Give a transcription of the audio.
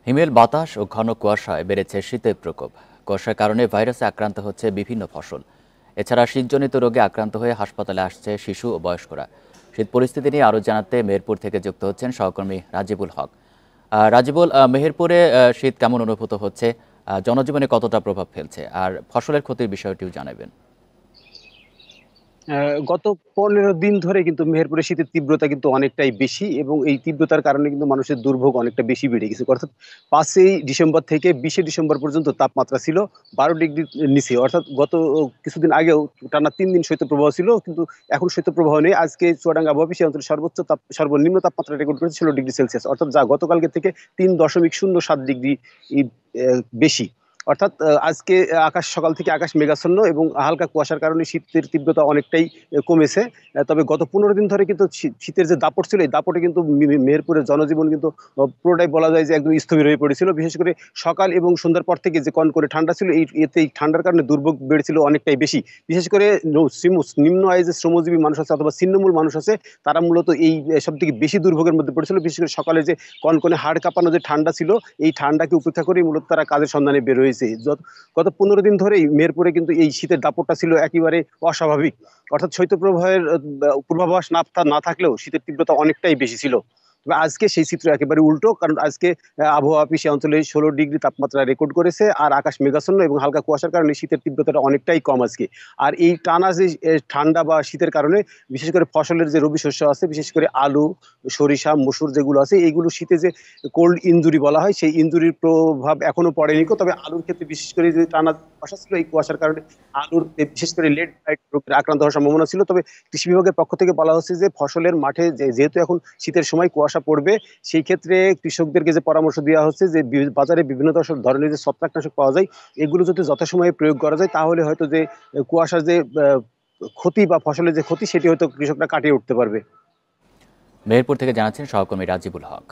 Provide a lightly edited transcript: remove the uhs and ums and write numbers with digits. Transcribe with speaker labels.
Speaker 1: হিমেল বাতাস ও ঘন কুয়াশায় বেড়েছে শীতের প্রকোপ। কুয়াশার কারণে ভাইরাসে আক্রান্ত হচ্ছে বিভিন্ন ফসল। এছাড়া শীতজনিত রোগে আক্রান্ত হয়ে হাসপাতালে আসছে শিশু ও বয়স্করা। শীত পরিস্থিতি নিয়ে আরও জানাতে মেহেরপুর থেকে যুক্ত হচ্ছেন সহকর্মী রাজিবুল হক। রাজিবুল, মেহেরপুরে শীত কেমন অনুভূত হচ্ছে, জনজীবনে কতটা প্রভাব ফেলছে, আর ফসলের ক্ষতির বিষয়টিও জানাবেন।
Speaker 2: গত ১৫ দিন ধরে কিন্তু মেহেরপুরে শীতের তীব্রতা কিন্তু অনেকটাই বেশি এবং এই তীব্রতার কারণে কিন্তু মানুষের দুর্ভোগ অনেকটা বেশি বেড়ে গেছে। অর্থাৎ ৫ই ডিসেম্বর থেকে ২০শে ডিসেম্বর পর্যন্ত তাপমাত্রা ছিল ১২ ডিগ্রির নিচে। অর্থাৎ গত কিছুদিন আগেও টানা ৩ দিন শৈত্যপ্রবাহ ছিল। কিন্তু এখন শৈত্যপ্রবাহ নেই। আজকে চুয়াডাঙ্গা আবহাওয়া অফিস এই অঞ্চলের সর্বনিম্ন তাপমাত্রা রেকর্ড করেছে ১৬ ডিগ্রি সেলসিয়াস। অর্থাৎ যা গতকালকে থেকে ৩.০৭ ডিগ্রি ই বেশি। অর্থাৎ আজকে সকাল থেকে আকাশ মেঘাচ্ছন্ন এবং হালকা কুয়াশার কারণে শীতের তীব্রতা অনেকটাই কমেছে। তবে গত ১৫ দিন ধরে কিন্তু শীতের যে দাপট ছিল, এই দাপটে কিন্তু মেহেরপুরের জনজীবন কিন্তু পুরোটাই বলা যায় যে একদম স্থবির হয়ে পড়েছিল। বিশেষ করে সকাল এবং সন্ধ্যার পর থেকে যে কনকনে ঠান্ডা ছিল, এই ঠান্ডার কারণে দুর্ভোগ বেড়েছিল অনেকটাই বেশি। বিশেষ করে নিম্ন আয়ে যে শ্রমজীবী মানুষ আছে অথবা ছিন্নমূল মানুষ আছে, তারা মূলত এই সবথেকে বেশি দুর্ভোগের মধ্যে পড়েছিল। বিশেষ করে সকালে যে কনকনে হাড় কাঁপানো যে ঠান্ডা ছিল, এই ঠান্ডাকে উপেক্ষা করেই মূলত তারা কাজের সন্ধানে বের হয়েছে। গত ১৫ দিন ধরেই মেহেরপুরে কিন্তু এই শীতের দাপটটা ছিল একেবারে অস্বাভাবিক। অর্থাৎ শৈত্যপ্রবাহের পূর্বাভাস না থাকলেও শীতের তীব্রতা অনেকটাই বেশি ছিল। তবে আজকে সেই চিত্র একেবারে উল্টো। কারণ আজকে আবহাওয়া অফিস এই অঞ্চলে ১৬ ডিগ্রি তাপমাত্রা রেকর্ড করেছে। আর আকাশ মেঘাচ্ছন্ন এবং হালকা কুয়াশার কারণে শীতের তীব্রতাটা অনেকটাই কম আজকে। আর এই টানা যে ঠান্ডা বা শীতের কারণে বিশেষ করে ফসলের যে রবি শস্য আছে, বিশেষ করে আলু, সরিষা, মসুর যেগুলো আছে, এইগুলো শীতে যে কোল্ড ইনজুরি বলা হয়, সেই ইনজুরির প্রভাব এখনো পড়েনি। তবে আলুর ক্ষেত্রে বিশেষ করে যে টানা কুয়াশা ছিল, এই কুয়াশার কারণে আলুর বিশেষ করে লেট ব্লাইট রোগে আক্রান্ত হওয়ার সম্ভাবনা ছিল। তবে কৃষি বিভাগের পক্ষ থেকে বলা হচ্ছে যে ফসলের মাঠে যেহেতু এখন শীতের সময় কুয়াশা পড়বে, সেই ক্ষেত্রে কৃষকদেরকে যে পরামর্শ দেওয়া হচ্ছে যে বাজারে বিভিন্ন ধরনের যে ছত্রাকনাশক পাওয়া যায়, এগুলো যদি যথাসময়ে প্রয়োগ করা যায়, তাহলে হয়তো যে কুয়াশার যে ক্ষতি বা ফসলের যে ক্ষতি, সেটি হয়তো কৃষকরা কাটিয়ে উঠতে পারবে।
Speaker 1: মেহেরপুর থেকে জানাচ্ছেন সহকর্মী রাজিবুল হক।